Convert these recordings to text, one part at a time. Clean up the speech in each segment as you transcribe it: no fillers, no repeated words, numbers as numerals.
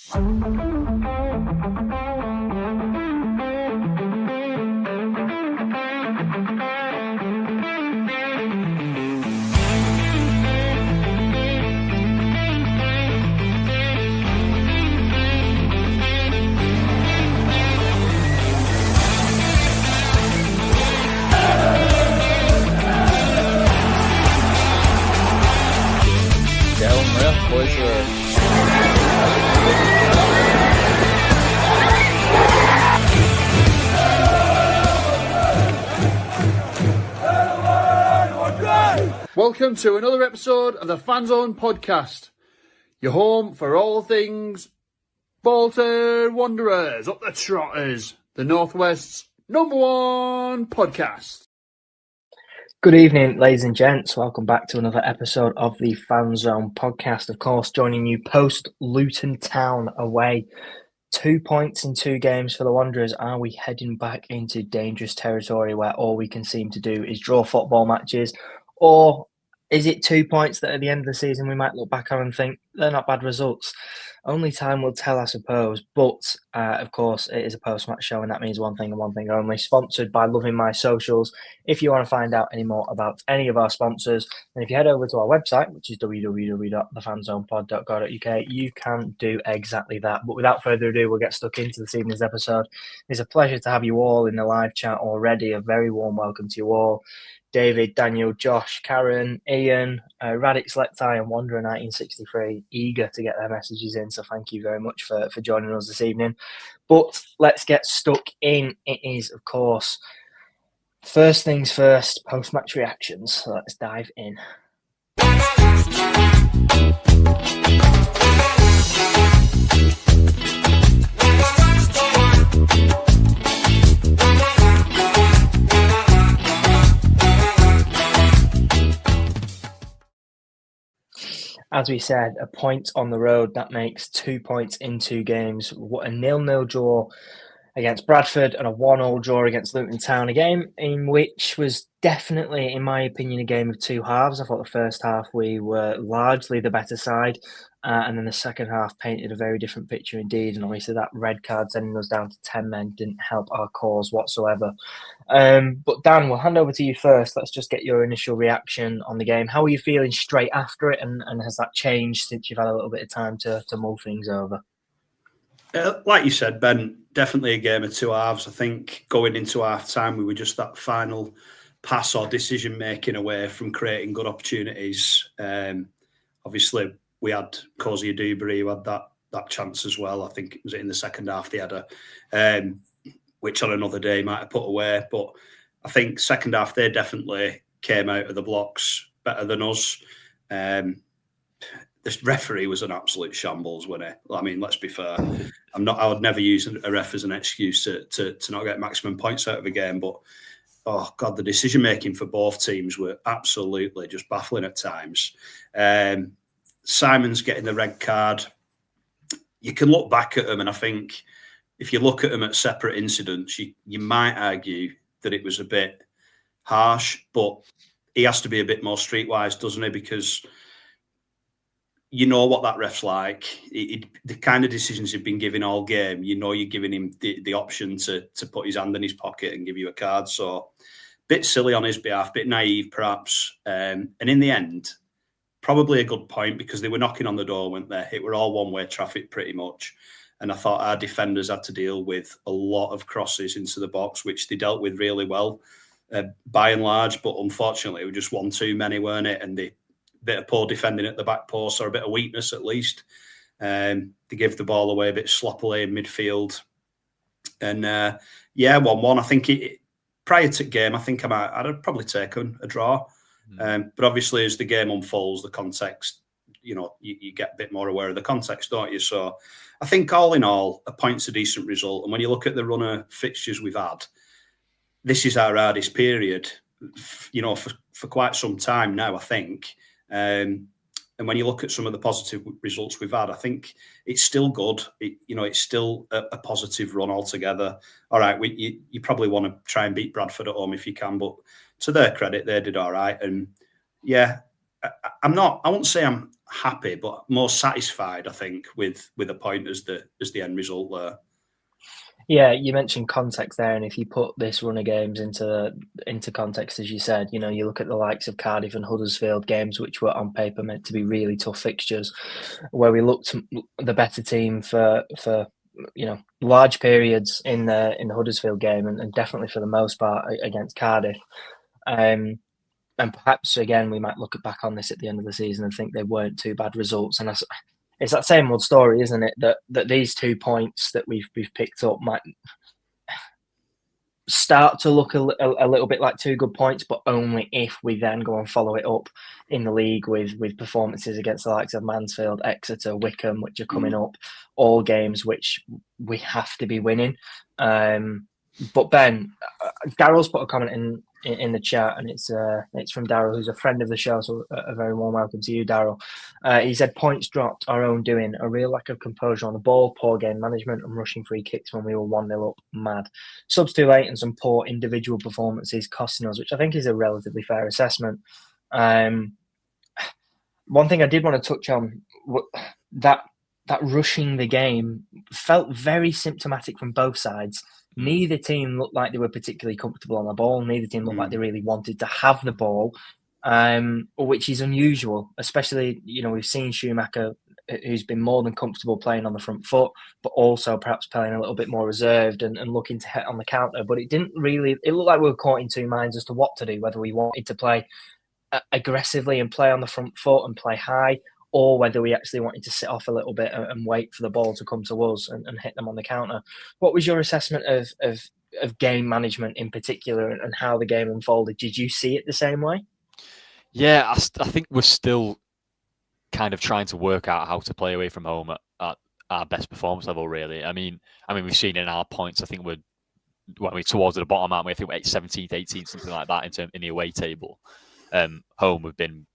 Welcome to another episode of the Fanzone podcast, your home for all things Bolton Wanderers, up the Trotters, the Northwest's #1 podcast. Good evening, ladies and gents. Welcome back to another episode of the Fanzone podcast. Of course, joining you post Luton Town away. 2 points in 2 games for the Wanderers. Are we heading back into dangerous territory where all we can seem to do is draw football matches? Or is it 2 points that at the end of the season we might look back on and think they're not bad results? Only time will tell, I suppose. But, of course, it is a post-match show, and that means one thing and one thing only. Sponsored by Loving My Socials. If you want to find out any more about any of our sponsors, then if you head over to our website, which is www.thefanzonepod.co.uk, you can do exactly that. But without further ado, we'll get stuck into this evening's episode. It's a pleasure to have you all in the live chat already. A very warm welcome to you all. David, Daniel, Josh, Karen, Ian, Radix Lectai and Wanderer 1963, eager to get their messages in. So thank you very much for joining us this evening. But let's get stuck in. It is, of course, first things first, post-match reactions. So let's dive in. As we said, a point on the road, that makes 2 points in 2 games. What a 0-0 draw against Bradford and a 1-1 draw against Luton Town. A game in which was definitely, in my opinion, a game of 2 halves. I thought the first half we were largely the better side. And then the second half painted a very different picture indeed. And obviously that red card sending us down to 10 men didn't help our cause whatsoever. But Dan, we'll hand over to you first. Let's just get your initial reaction on the game. How are you feeling straight after it? And has that changed since you've had a little bit of time to mull things over? Like you said, Ben, definitely a game of 2 halves. I think going into half-time, we were just that final pass or decision-making away from creating good opportunities. Obviously, we had Cozy Dewberry who had that chance as well. I think it was in the second half they had which on another day might have put away. But I think second half they definitely came out of the blocks better than us. The referee was an absolute shambles, wasn't he? I mean, let's be fair. I would never use a ref as an excuse to not get maximum points out of a game. But oh God, the decision making for both teams were absolutely just baffling at times. Simon's getting the red card. You can look back at them, and I think if you look at them at separate incidents, you might argue that it was a bit harsh, but he has to be a bit more streetwise, doesn't he? Because you know what that ref's like. The kind of decisions he's been giving all game, you know you're giving him the option to put his hand in his pocket and give you a card. So bit silly on his behalf, bit naive perhaps. And in the end, probably a good point because they were knocking on the door, weren't they? It were all one-way traffic pretty much. And I thought our defenders had to deal with a lot of crosses into the box, which they dealt with really well by and large. But unfortunately, it was just one too many, weren't it? And the bit of poor defending at the back post, or a bit of weakness at least. They give the ball away a bit sloppily in midfield. And 1-1. I think prior to the game, I think I'd have probably taken a draw. But obviously, as the game unfolds, the context, you get a bit more aware of the context, don't you? So I think all in all, a point's a decent result. And when you look at the run of fixtures we've had, this is our hardest period, for quite some time now, I think. And when you look at some of the positive results we've had, I think it's still good. It's still a positive run altogether. All right, you probably want to try and beat Bradford at home if you can, but to their credit, they did all right. And yeah, I wouldn't say I'm happy, but more satisfied, I think, with a point as the end result there. Yeah, you mentioned context there, and if you put this run of games into context, as you said, you look at the likes of Cardiff and Huddersfield games, which were on paper meant to be really tough fixtures, where we looked the better team for large periods in the Huddersfield game, and definitely for the most part against Cardiff. And perhaps again, we might look back on this at the end of the season and think they weren't too bad results. And it's that same old story, isn't it? That these 2 points that we've picked up might start to look a little bit like 2 good points, but only if we then go and follow it up in the league with performances against the likes of Mansfield, Exeter, Wickham, which are coming up, all games which we have to be winning. But Ben, Daryl's put a comment in the chat, and it's from Daryl, who's a friend of the show, so a very warm welcome to you, Daryl. He said points dropped, our own doing, a real lack of composure on the ball, poor game management, and rushing free kicks when we were 1-0 up, mad. Subs too late and some poor individual performances costing us, which I think is a relatively fair assessment. One thing I did want to touch on, that rushing the game felt very symptomatic from both sides. Neither team looked like they were particularly comfortable on the ball. Neither team looked like they really wanted to have the ball, which is unusual, especially, we've seen Schumacher, who's been more than comfortable playing on the front foot, but also perhaps playing a little bit more reserved and looking to hit on the counter. But it looked like we were caught in 2 minds as to what to do, whether we wanted to play aggressively and play on the front foot and play high, or whether we actually wanted to sit off a little bit and wait for the ball to come to us and hit them on the counter. What was your assessment of game management in particular and how the game unfolded? Did you see it the same way? Yeah, I think we're still kind of trying to work out how to play away from home at our best performance level, really. I mean, we've seen in our points, I think we're towards the bottom, aren't we? I think we're 17th, 18th, something like that in the away table. Home, we've been,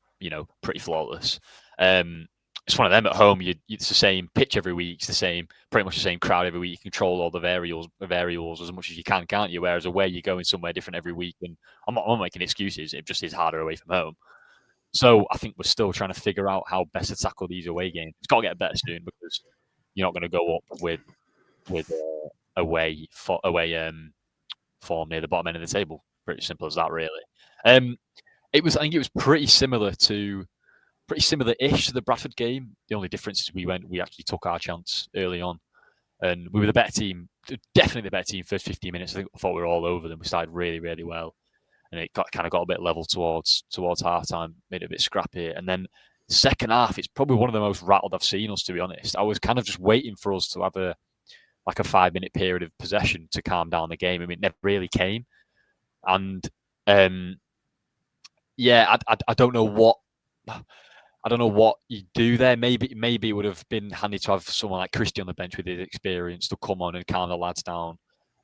pretty flawless. It's one of them. At home, it's the same pitch every week. It's pretty much the same crowd every week. You control all the variables as much as you can, can't you? Whereas away, you're going somewhere different every week. And I'm not making excuses. It just is harder away from home. So I think we're still trying to figure out how best to tackle these away games. It's got to get better soon because you're not going to go up with away form near the bottom end of the table. Pretty simple as that, really. I think it was pretty similar-ish to the Bradford game. The only difference is we actually took our chance early on, and we were the better team, definitely the better team. First 15 minutes, I thought we were all over them. We started really, really well, and it got a bit level towards half time, made it a bit scrappy, and then second half, it's probably one of the most rattled I've seen us, to be honest. I was kind of just waiting for us to have a 5-minute period of possession to calm down the game. It never really came, and yeah, I don't know what. I don't know what you do there. Maybe it would have been handy to have someone like Christie on the bench with his experience to come on and calm the lads down.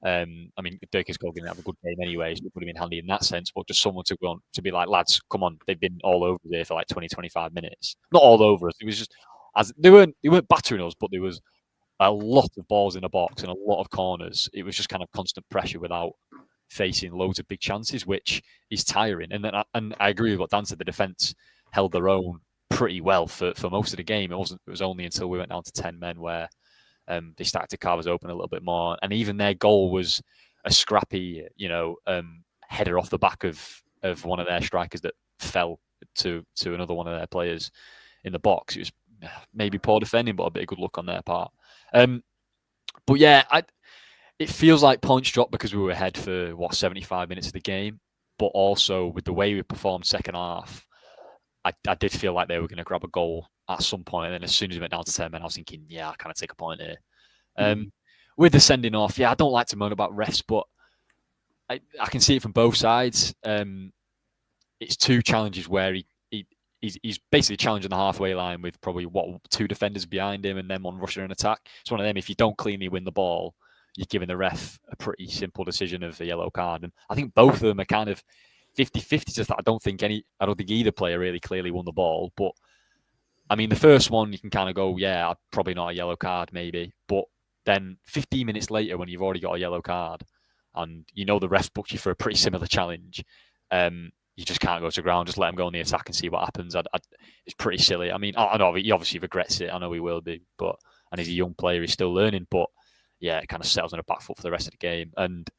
Dirk is going to have a good game anyway, so it would have been handy in that sense. But just someone to go on to be like, lads, come on, they've been all over there for 20, 25 minutes. Not all over us. It was just they weren't battering us, but there was a lot of balls in the box and a lot of corners. It was just kind of constant pressure without facing loads of big chances, which is tiring. And I agree with what Dan said. The defence held their own pretty well for most of the game. It was only until we went down to 10 men where they started to carve us open a little bit more. And even their goal was a scrappy, header off the back of one of their strikers that fell to another one of their players in the box. It was maybe poor defending, but a bit of good luck on their part. But yeah, it feels like points dropped because we were ahead for 75 minutes of the game, but also with the way we performed second half, I did feel like they were going to grab a goal at some point. And then as soon as we went down to 10 men, I was thinking, yeah, I kind of take a point here. With the sending off, yeah, I don't like to moan about refs, but I can see it from both sides. It's 2 challenges where he's basically challenging the halfway line with probably 2 defenders behind him and then one rushing an attack. It's one of them, if you don't cleanly win the ball, you're giving the ref a pretty simple decision of the yellow card. And I think both of them are kind of 50-50. Just that I don't think either player really clearly won the ball. But I mean, the first one you can kind of go, yeah, probably not a yellow card, maybe. But then 15 minutes later, when you've already got a yellow card, and the ref booked you for a pretty similar challenge, you just can't go to ground. Just let him go on the attack and see what happens. It's pretty silly. I mean, I know he obviously regrets it. I know he will do, and he's a young player. He's still learning. But yeah, it kind of settles on a back foot for the rest of the game. And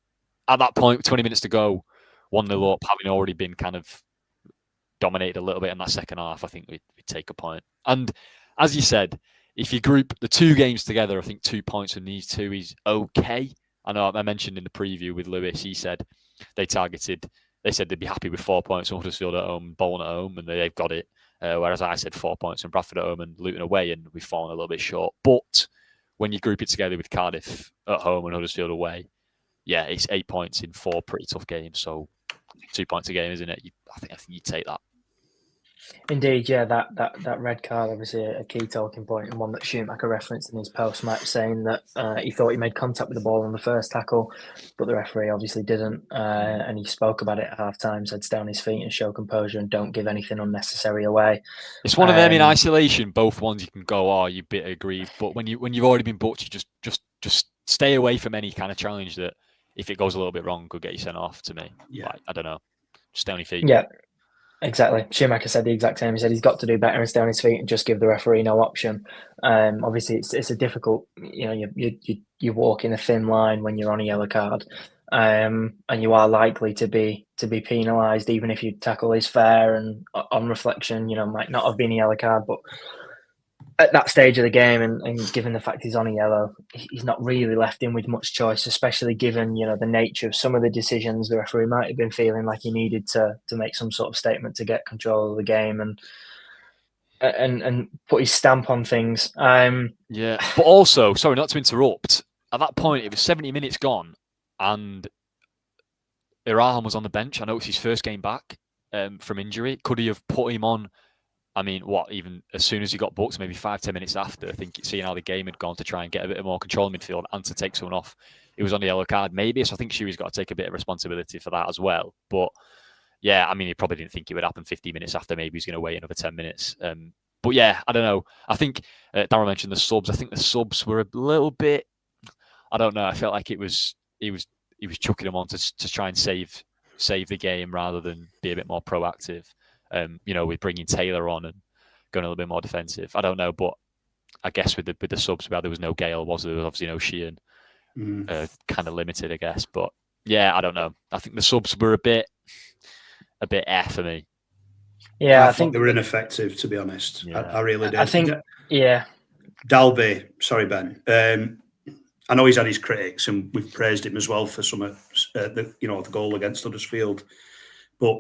at that point, 20 minutes to go, 1-0 up, having already been kind of dominated a little bit in that second half, I think we'd take a point. And as you said, if you group the two games together, I think 2 points from these two is okay. I know I mentioned in the preview with Lewis, he said they said they'd be happy with 4 points from Huddersfield at home, Bolton at home, and they've got it. Whereas I said 4 points from Bradford at home and Luton away, and we've fallen a little bit short. But when you group it together with Cardiff at home and Huddersfield away, yeah, it's 8 points in 4 pretty tough games. So 2 points a game, isn't it? I think you take that. Indeed, yeah, that red card, obviously a key talking point, and one that Schumacher referenced in his post-match, saying that he thought he made contact with the ball on the first tackle, but the referee obviously didn't, and he spoke about it at half-time, said stay on his feet and show composure and don't give anything unnecessary away. It's one of them in isolation, both ones you can go, oh, you bit aggrieved, but when you've already been booked, you just stay away from any kind of challenge that, if it goes a little bit wrong, could get you sent off, to me. Yeah. Like, I don't know. Just stay on your feet. Yeah. Exactly. Schumacher said the exact same. He said he's got to do better and stay on his feet and just give the referee no option. Obviously, it's a difficult. You walk in a thin line when you're on a yellow card, and you are likely to be penalised, even if your tackle is fair and on reflection, might not have been a yellow card, but at that stage of the game, and given the fact he's on a yellow, he's not really left in with much choice, especially given the nature of some of the decisions. The referee might have been feeling like he needed to make some sort of statement to get control of the game and put his stamp on things. Yeah, but also, sorry not to interrupt, at that point it was 70 minutes gone and Iraham was on the bench. I know it's his first game back from injury. Could he have put him on? I mean, even as soon as he got booked, maybe 5-10 minutes after, I think seeing how the game had gone to try and get a bit more control in midfield and to take someone off, it was on the yellow card, maybe. So I think Shuey's got to take a bit of responsibility for that as well. But yeah, I mean, he probably didn't think it would happen 15 minutes after. Maybe he's going to wait another 10 minutes. But yeah, I don't know. I think Darryl mentioned the subs. I think the subs were a little bit, I don't know. I felt like he was chucking them on to try and save the game rather than be a bit more proactive. With bringing Taylor on and going a little bit more defensive. I don't know, but I guess with the subs, where there was no Gale, there was obviously no Sheehan, kind of limited, I guess. But yeah, I don't know. I think the subs were a bit F for me. Yeah, I think they were ineffective, to be honest. Yeah. I really did. I think, yeah. Dalby, sorry, Ben. I know he's had his critics, and we've praised him as well for some of the goal against Huddersfield, but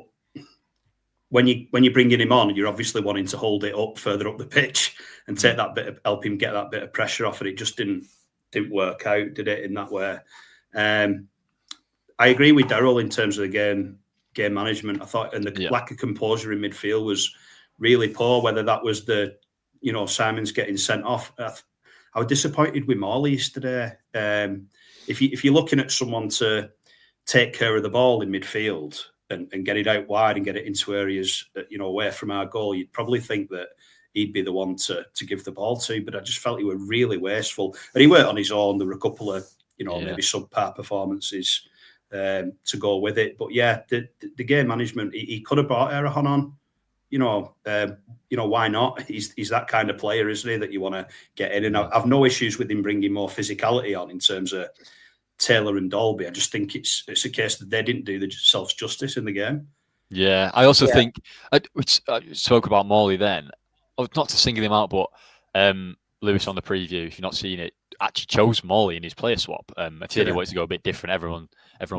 when you're bringing him on, you're obviously wanting to hold it up further up the pitch and take that bit of, help him get that bit of pressure off, and it just didn't work out, did it, in that way? I agree with Darryl in terms of the game management. I thought, and the lack of composure in midfield was really poor. Whether that was Simons getting sent off, I was disappointed with Morley yesterday. If you're looking at someone to take care of the ball in midfield and get it out wide and get it into areas away from our goal, you'd probably think that he'd be the one to give the ball to. But I just felt he were really wasteful, and he weren't on his own. There were a couple of maybe subpar performances to go with it. But yeah, the game management, he could have brought Erahon on. Why not? He's that kind of player, isn't he, that you want to get in. And I've no issues with him bringing more physicality on in terms of Taylor and Dalby. I just think it's a case that they didn't do themselves justice in the game. Yeah, I also think I spoke about Morley then. Not to single him out, but Lewis on the preview, if you've not seen it, actually chose Morley in his player swap. I said he wanted to go a bit different. Everyone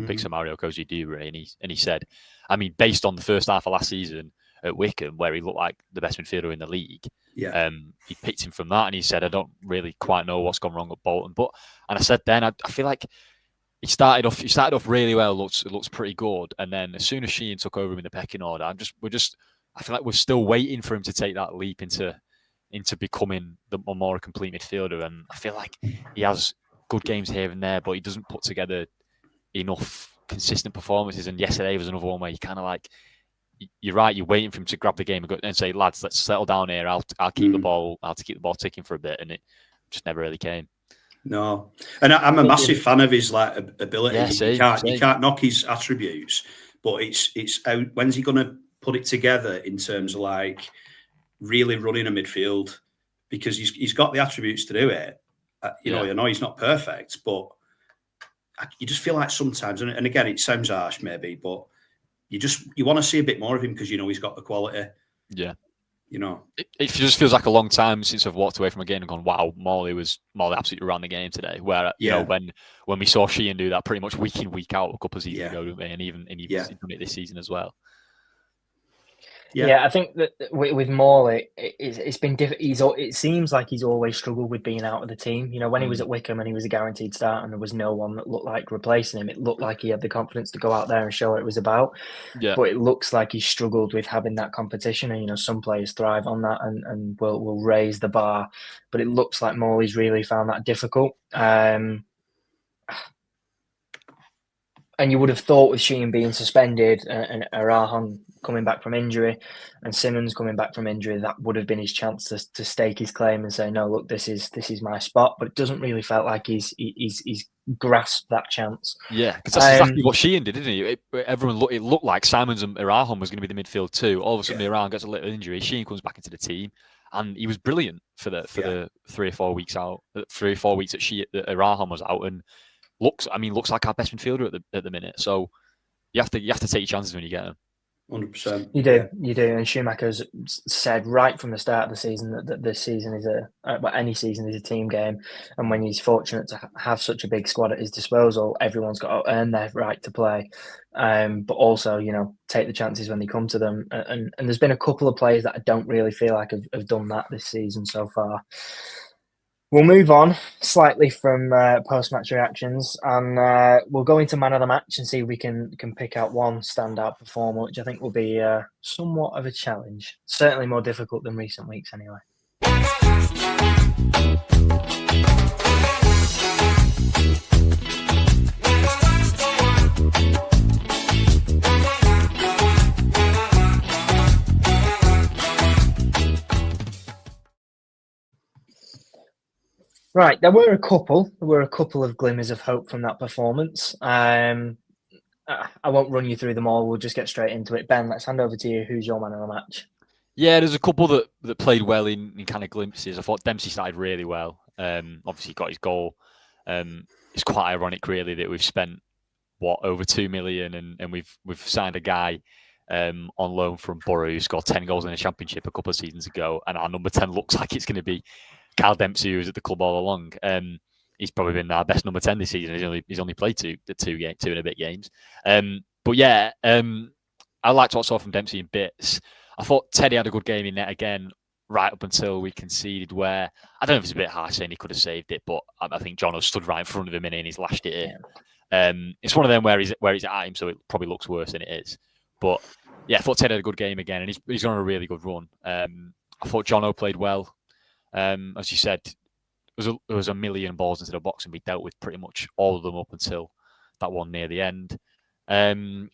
picks a Mario Koji-Dure, and he said, I mean, based on the first half of last season at Wickham, where he looked like the best midfielder in the league, he picked him from that, and he said, I don't really quite know what's gone wrong at Bolton. And I said then, I feel like he started off really well, looks pretty good, and then as soon as Sheehan took over him in the pecking order, I feel like we're still waiting for him to take that leap into becoming a more complete midfielder. And I feel like he has good games here and there, but he doesn't put together enough consistent performances. And yesterday was another one where you kind of like, you're right, you're waiting for him to grab the game and say, lads, let's settle down here. I'll keep the ball. I'll keep the ball ticking for a bit, and it just never really came. No, and I'm a massive fan of his ability. Yeah, you can't knock his attributes, But it's how, when's he going to put it together in terms of like really running a midfield, because he's got the attributes to do it. You know, I know he's not perfect, but you just feel like sometimes, and again, it sounds harsh maybe, but you want to see a bit more of him because you know he's got the quality. Yeah. You know, it just feels like a long time since I've walked away from a game and gone, wow, Morley absolutely ran the game today. Where you know when we saw Sheehan do that pretty much week in, week out a couple of seasons ago, didn't we? And he's done it this season as well. Yeah, I think that with Morley, it's been different. It seems like he's always struggled with being out of the team. You know, when he was at Wickham and he was a guaranteed start and there was no one that looked like replacing him, it looked like he had the confidence to go out there and show what it was about. Yeah. But it looks like he struggled with having that competition. And, you know, some players thrive on that and will raise the bar. But it looks like Morley's really found that difficult. And you would have thought with Sheehan being suspended and Arahan coming back from injury and Simmons coming back from injury, that would have been his chance to stake his claim and say, no, look, this is my spot. But it doesn't really feel like he's grasped that chance. Yeah, because that's exactly what Sheehan did, didn't he? It looked like Simons and Arahan was going to be the midfield too. All of a sudden, Arahan gets a little injury. Sheehan comes back into the team, and he was brilliant for the 3 or 4 weeks out. 3 or 4 weeks that Arahan was out, and looks like our best midfielder at the minute. So you have to take your chances when you get him. 100%. You do. And Schumacher's said right from the start of the season that this season is any season is a team game. And when he's fortunate to have such a big squad at his disposal, everyone's got to earn their right to play. But also, you know, take the chances when they come to them. And there's been a couple of players that I don't really feel like have done that this season so far. We'll move on slightly from post-match reactions, and we'll go into man of the match and see if we can pick out one standout performer, which I think will be somewhat of a challenge. Certainly more difficult than recent weeks, anyway. Right, there were a couple of glimmers of hope from that performance. I won't run you through them all. We'll just get straight into it. Ben, let's hand over to you. Who's your man of the match? Yeah, there's a couple that played well in kind of glimpses. I thought Dempsey started really well. Obviously, got his goal. It's quite ironic, really, that we've spent over 2 million and we've signed a guy on loan from Borough who scored 10 goals in a championship a couple of seasons ago, and our number 10 looks like it's going to be Kyle Dempsey, who was at the club all along. He's probably been our best number 10 this season. He's only played two and a bit games. But yeah, I liked what I saw from Dempsey in bits. I thought Teddy had a good game in net again, right up until we conceded, where I don't know if it's a bit harsh saying he could have saved it, but I think Jono stood right in front of him and he's lashed it in. It's one of them where he's at him, so it probably looks worse than it is. But yeah, I thought Teddy had a good game again, and he's on a really good run. I thought Jono played well. As you said, there was a million balls into the box, and we dealt with pretty much all of them up until that one near the end. And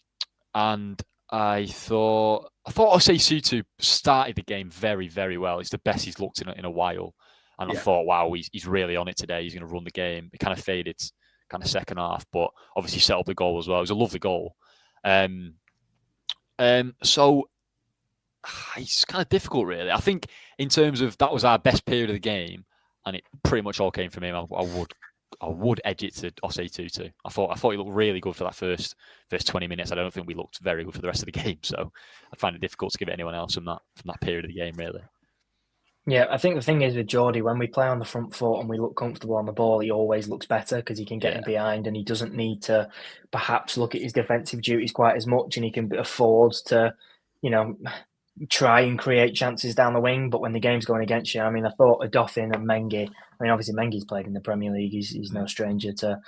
I thought Osei Sutu started the game very, very well. It's the best he's looked in a while, and I thought, wow, he's really on it today. He's going to run the game. It kind of faded, kind of second half, but obviously set up the goal as well. It was a lovely goal. So it's kind of difficult, really. I think in terms of that was our best period of the game, and it pretty much all came from him. I would edge it to Osei Tutu. I thought he looked really good for that first 20 minutes. I don't think we looked very good for the rest of the game, so I find it difficult to give it anyone else from that period of the game, really. Yeah, I think the thing is with Geordie, when we play on the front foot and we look comfortable on the ball, he always looks better because he can get in behind and he doesn't need to perhaps look at his defensive duties quite as much, and he can afford to, you know, try and create chances down the wing. But when the game's going against you, I mean, I thought Adofin and Mengi, I mean, obviously Mengi's played in the Premier League. He's no stranger to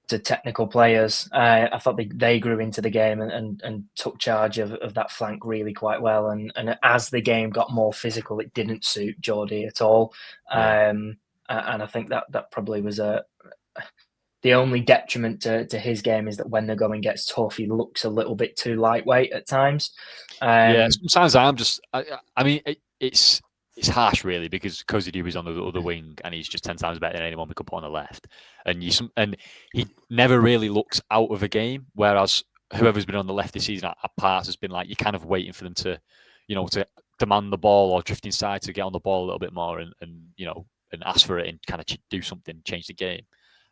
technical players. I thought they grew into the game and took charge of that flank really quite well. And as the game got more physical, it didn't suit Geordie at all. And I think that probably was the only detriment to his game is that when the going gets tough, he looks a little bit too lightweight at times. Sometimes I mean, it's harsh, really, because Kozidou is on the other wing and he's just 10 times better than anyone we could put on the left. And he never really looks out of a game, whereas whoever's been on the left this season at parts has been like, you're kind of waiting for them to, to demand the ball or drift inside to get on the ball a little bit more and and ask for it and kind of do something, change the game.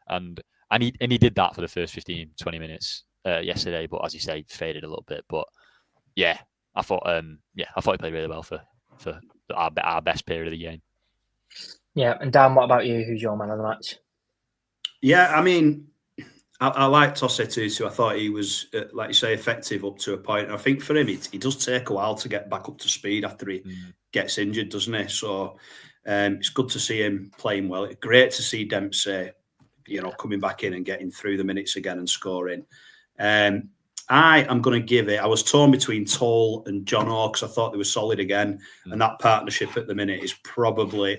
And he did that for the first 15, 20 minutes yesterday, but as you say, faded a little bit. But yeah, I thought he played really well for our best period of the game. Yeah, and Dan, what about you? Who's your man of the match? Yeah, I mean, I like Tosse Tutu. I thought he was, like you say, effective up to a point. And I think for him, it does take a while to get back up to speed after he gets injured, doesn't he? So it's good to see him playing well. It's great to see Dempsey, coming back in and getting through the minutes again and scoring. I am going to give it. I was torn between Toll and John O because I thought they were solid again, and that partnership at the minute is probably,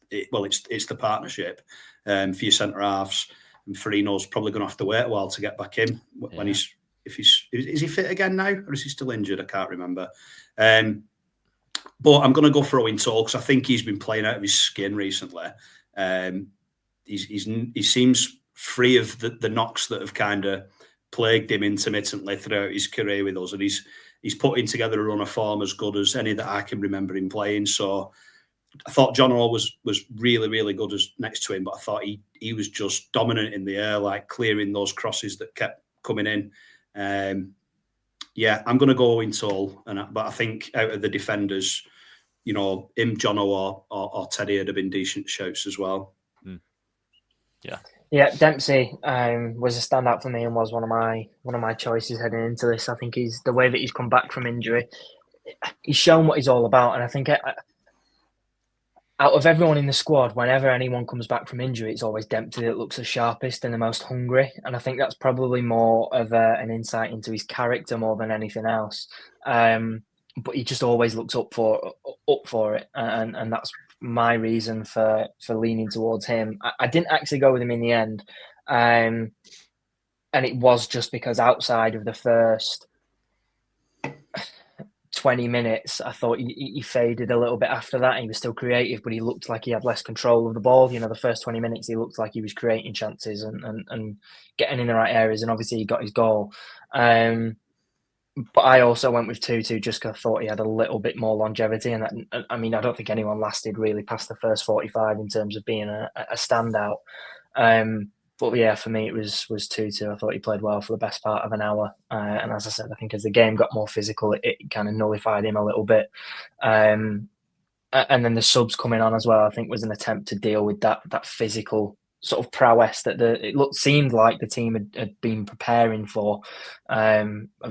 it's the partnership for your centre halves. And Farino's probably going to have to wait a while to get back in when is he fit again now, or is he still injured? I can't remember. But I'm going to go for Owen Toll because I think he's been playing out of his skin recently. He seems free of the knocks that have kind of plagued him intermittently throughout his career with us, and he's putting together a run of form as good as any that I can remember him playing. So I thought John O was really, really good as next to him, but I thought he was just dominant in the air, like clearing those crosses that kept coming in. I'm going to go in Toll, but I think out of the defenders, him, John O or Teddy would have been decent shouts as well. Yeah, Dempsey was a standout for me and was one of my choices heading into this. I think he's the way that he's come back from injury. He's shown what he's all about, and I think out of everyone in the squad, whenever anyone comes back from injury, it's always Dempsey that looks the sharpest and the most hungry. And I think that's probably more of an insight into his character more than anything else. But he just always looks up for it, and that's my reason for leaning towards him. I didn't actually go with him in the end, and it was just because outside of the first 20 minutes, I thought he faded a little bit after that. He was still creative, but he looked like he had less control of the ball. The first 20 minutes, he looked like he was creating chances and getting in the right areas, and obviously he got his goal. But I also went with Tutu just because I thought he had a little bit more longevity. And I don't think anyone lasted really past the first 45 in terms of being a standout. But yeah, for me, it was Tutu. I thought he played well for the best part of an hour. And as I said, I think as the game got more physical, it kind of nullified him a little bit. And then the subs coming on as well, I think was an attempt to deal with that physical sort of prowess that seemed like the team had been preparing for.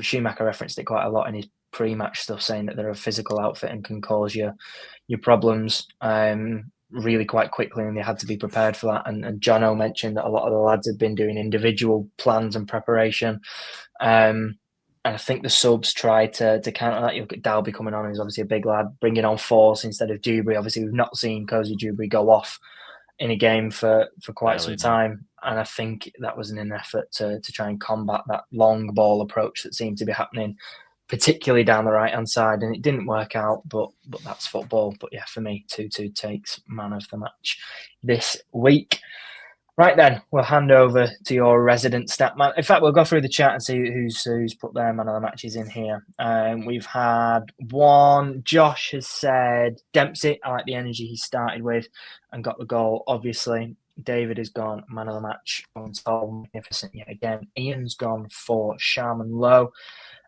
Schumacher referenced it quite a lot in his pre-match stuff, saying that they're a physical outfit and can cause your problems really quite quickly, and they had to be prepared for that. And John O mentioned that a lot of the lads had been doing individual plans and preparation. And I think the subs tried to counter that. You look at Dalby coming on, who's obviously a big lad, bringing on Force instead of Dewberry. Obviously, we've not seen Cozy Dewberry go off in a game for quite some time. And I think that was in an effort to try and combat that long ball approach that seemed to be happening, particularly down the right-hand side. And it didn't work out, but that's football. But yeah, for me, 2-2 takes man of the match this week. Right then, we'll hand over to your resident stat man. In fact, we'll go through the chat and see who's put their man of the matches in here. We've had one. Josh has said Dempsey. I like the energy he started with and got the goal, obviously. David has gone man of the match on Toll, magnificent yet again. Ian's gone for Sharman Lowe.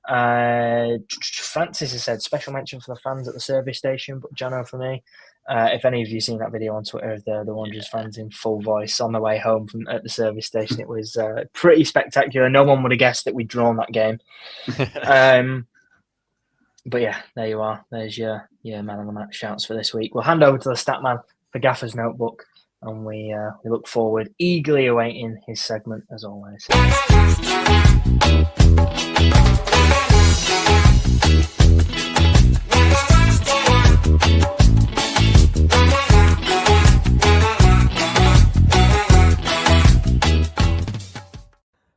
Francis has said special mention for the fans at the service station, but Jono for me. If any of you seen that video on Twitter of the Wanderers fans in full voice on the way home at the service station, it was pretty spectacular. No one would have guessed that we'd drawn that game. But yeah, there you are. There's your man of the match shouts for this week. We'll hand over to the stat man for Gaffer's notebook, and we look forward, eagerly awaiting his segment as always.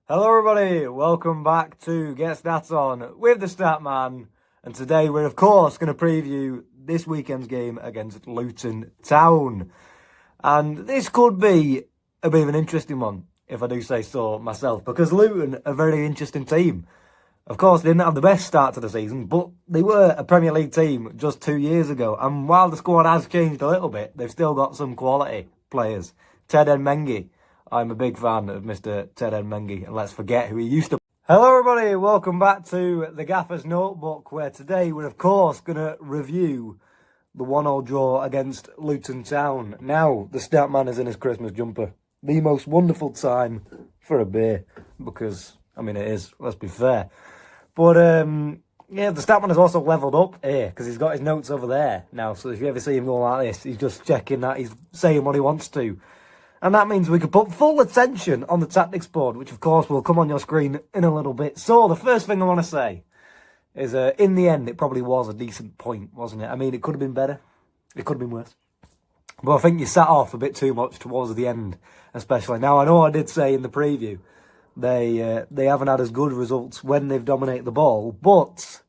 Hello everybody, welcome back to Get Stats On with the Statman, and today we're of course going to preview this weekend's game against Luton Town. And this could be a bit of an interesting one, if I do say so myself, because Luton are a very interesting team. Of course, they didn't have the best start to the season, but they were a Premier League team just 2 years ago. And while the squad has changed a little bit, they've still got some quality players. Ted Mengi. I'm a big fan of Mr. Ted Mengi, and let's forget who he used to. Hello everybody, welcome back to the Gaffer's Notebook, where today we're of course going to review the 1-1 draw against Luton Town. Now, the stat man is in his Christmas jumper. The most wonderful time for a beer, because, I mean, it is, let's be fair. But, yeah, the stat man has also levelled up here, because he's got his notes over there now, so if you ever see him going like this, he's just checking that he's saying what he wants to. And that means we can put full attention on the tactics board, which of course will come on your screen in a little bit. So, the first thing I want to say is, in the end, it probably was a decent point, wasn't it? I mean, it could have been better. It could have been worse. But I think you sat off a bit too much towards the end, especially. Now, I know I did say in the preview, they haven't had as good results when they've dominated the ball, but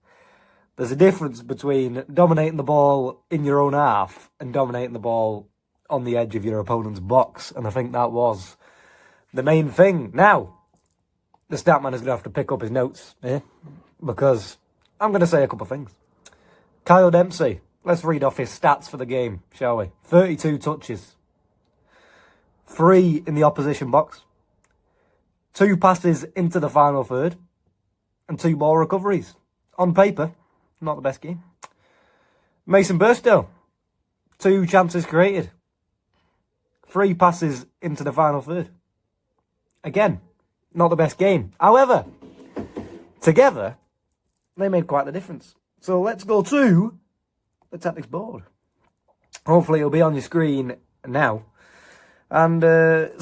there's a difference between dominating the ball in your own half and dominating the ball on the edge of your opponent's box, and I think that was the main thing. Now, the stat man is going to have to pick up his notes here, because I'm going to say a couple of things. Kyle Dempsey, let's read off his stats for the game, shall we? 32 touches, 3 in the opposition box, 2 passes into the final third, and 2 ball recoveries. On paper, not the best game. Mason Burstow, 2 chances created, 3 passes into the final third. Again, not the best game. However, together, they made quite the difference. So let's go to the tactics board. Hopefully it'll be on your screen now. And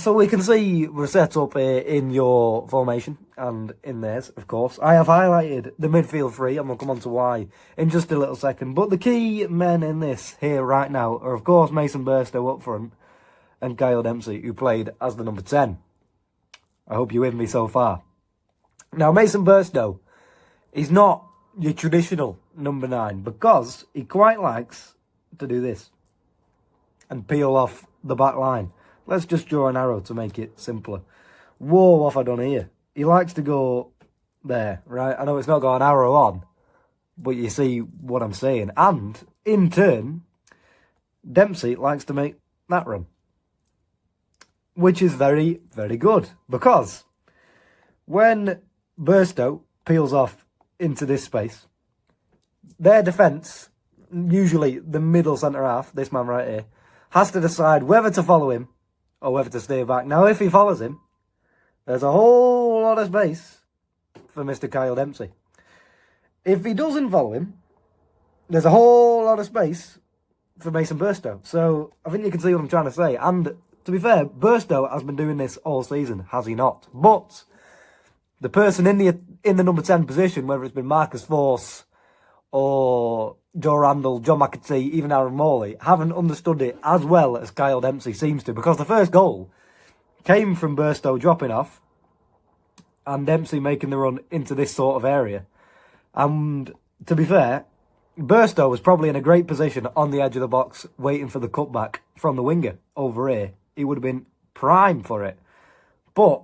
so we can see we're set up in your formation and in theirs, of course. I have highlighted the midfield three, and we'll come on to why in just a little second. But the key men in this here right now are, of course, Mason Burstow up front and Kyle Dempsey, who played as the number 10. I hope you're with me so far. Now, Mason Burstow, he's not your traditional number 9 because he quite likes to do this and peel off the back line. Let's just draw an arrow to make it simpler. Whoa, what have I done here? He likes to go there, right? I know it's not got an arrow on, but you see what I'm saying. And, in turn, Dempsey likes to make that run, which is very, very good, because when Burstow peels off into this space, their defence, usually the middle centre-half, this man right here, has to decide whether to follow him or whether to stay back. Now, if he follows him, there's a whole lot of space for Mr. Kyle Dempsey. If he doesn't follow him, there's a whole lot of space for Mason Burstow. So, I think you can see what I'm trying to say. And, to be fair, Burstow has been doing this all season, has he not? But the person in the number 10 position, whether it's been Marcus Force or Joe Randall, John McAtee, even Aaron Morley, haven't understood it as well as Kyle Dempsey seems to, because the first goal came from Burstow dropping off and Dempsey making the run into this sort of area. And to be fair, Burstow was probably in a great position on the edge of the box waiting for the cutback from the winger over here. He would have been prime for it. But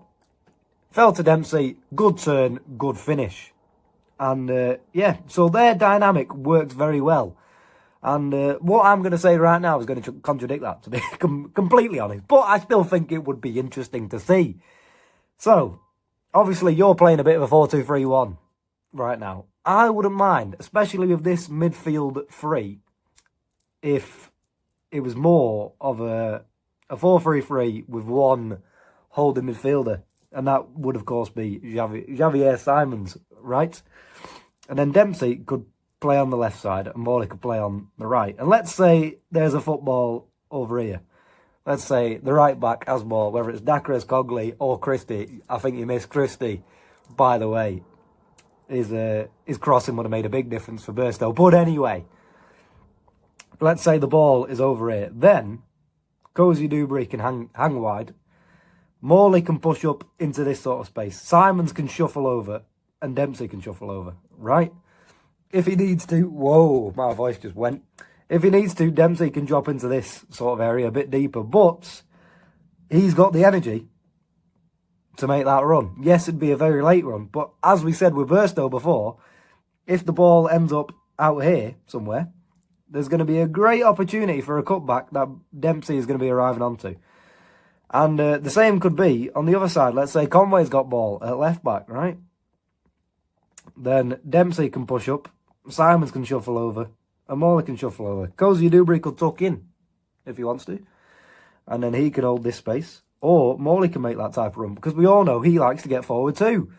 fell to Dempsey, good turn, good finish. And, yeah, so their dynamic works very well. And what I'm going to say right now is going to contradict that, to be completely honest. But I still think it would be interesting to see. So, obviously, you're playing a bit of a 4-2-3-1 right now. I wouldn't mind, especially with this midfield three, if it was more of a 4-3-3 with one holding midfielder. And that would, of course, be Javier Simons, right? And then Dempsey could play on the left side and Morley could play on the right. And let's say there's a football over here. Let's say the right back has ball, whether it's Dacres, Cogley or Christie. I think you missed Christie, by the way. His crossing would have made a big difference for Burstow. But anyway, let's say the ball is over here. Then, Cozy Dubry can hang wide. Morley can push up into this sort of space. Simons can shuffle over and Dempsey can shuffle over, right? If he needs to, whoa, my voice just went. If he needs to, Dempsey can drop into this sort of area a bit deeper, but he's got the energy to make that run. Yes, it'd be a very late run, but as we said with Burstow before, if the ball ends up out here somewhere, there's going to be a great opportunity for a cutback that Dempsey is going to be arriving onto. And the same could be on the other side. Let's say Conway's got ball at left back, right? Then Dempsey can push up, Simons can shuffle over, and Morley can shuffle over. Cozy Dubry could tuck in if he wants to, and then he could hold this space. Or Morley can make that type of run, because we all know he likes to get forward too.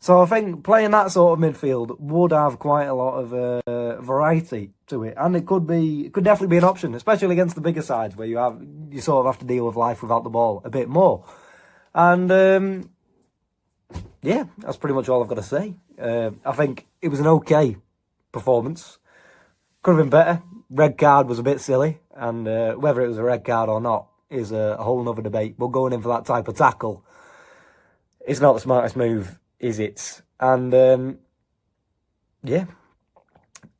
So I think playing that sort of midfield would have quite a lot of variety to it, and it could definitely be an option, especially against the bigger sides where you sort of have to deal with life without the ball a bit more. And yeah, that's pretty much all I've got to say. I think it was an okay performance. Could have been better. Red card was a bit silly, and whether it was a red card or not is a whole other debate. But going in for that type of tackle, it's not the smartest move, is it? And yeah,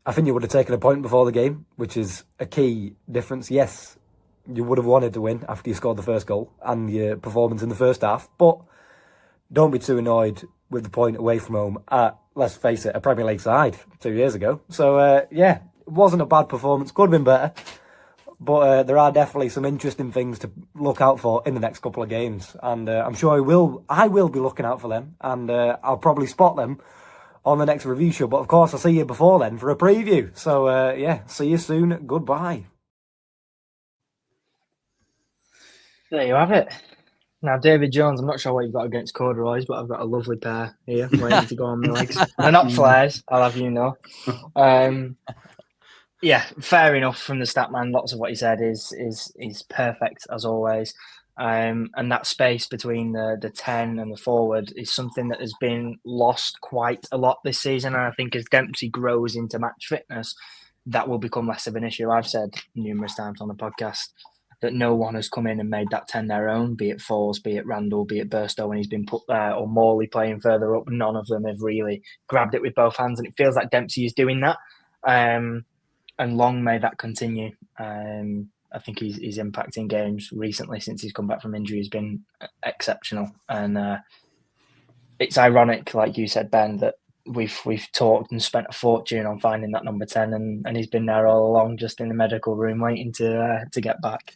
I think you would have taken a point before the game, which is a key difference. Yes, you would have wanted to win after you scored the first goal and your performance in the first half, but don't be too annoyed with the point away from home at, let's face it, a Premier League side 2 years ago. So yeah, it wasn't a bad performance. Could have been better. But there are definitely some interesting things to look out for in the next couple of games. And I'm sure I will be looking out for them. And I'll probably spot them on the next review show. But of course, I'll see you before then for a preview. So yeah, see you soon. Goodbye. There you have it. Now, David Jones, I'm not sure what you've got against corduroys, but I've got a lovely pair here waiting to go on my legs. They're not flares, I'll have you know. Yeah, fair enough from the stat man. Lots of what he said is perfect as always. And that space between the 10 and the forward is something that has been lost quite a lot this season. And I think as Dempsey grows into match fitness, that will become less of an issue. I've said numerous times on the podcast that no one has come in and made that 10 their own, be it Foles, be it Randall, be it Burstow when he's been put there, or Morley playing further up. None of them have really grabbed it with both hands. And it feels like Dempsey is doing that. And long may that continue. I think he's impacting games recently since he's come back from injury has been exceptional. And it's ironic, like you said, Ben, that we've talked and spent a fortune on finding that number 10, and he's been there all along, just in the medical room waiting to get back.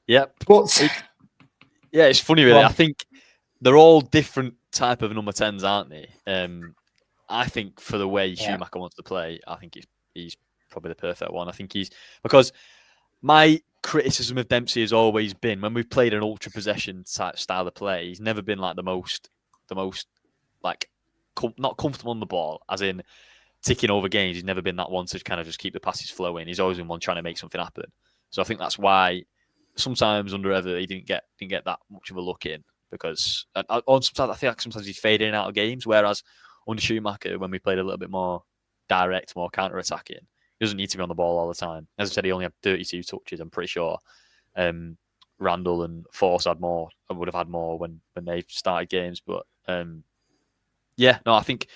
Yep. But yeah, it's funny really. I think they're all different type of number 10s, aren't they? I think for the way Schumacher wants to play, I think he's probably the perfect one. I think because my criticism of Dempsey has always been when we've played an ultra possession type style of play, he's never been like the most like not comfortable on the ball, as in ticking over games. He's never been that one to kind of just keep the passes flowing. He's always been one trying to make something happen. So I think that's why sometimes under Ever he didn't get that much of a look in, because sometimes I feel like sometimes he's fading in and out of games, whereas under Schumacher, when we played a little bit more direct, more counter-attacking, he doesn't need to be on the ball all the time. As I said, he only had 32 touches. I'm pretty sure Randall and Force would have had more when they started games. But yeah, no, I think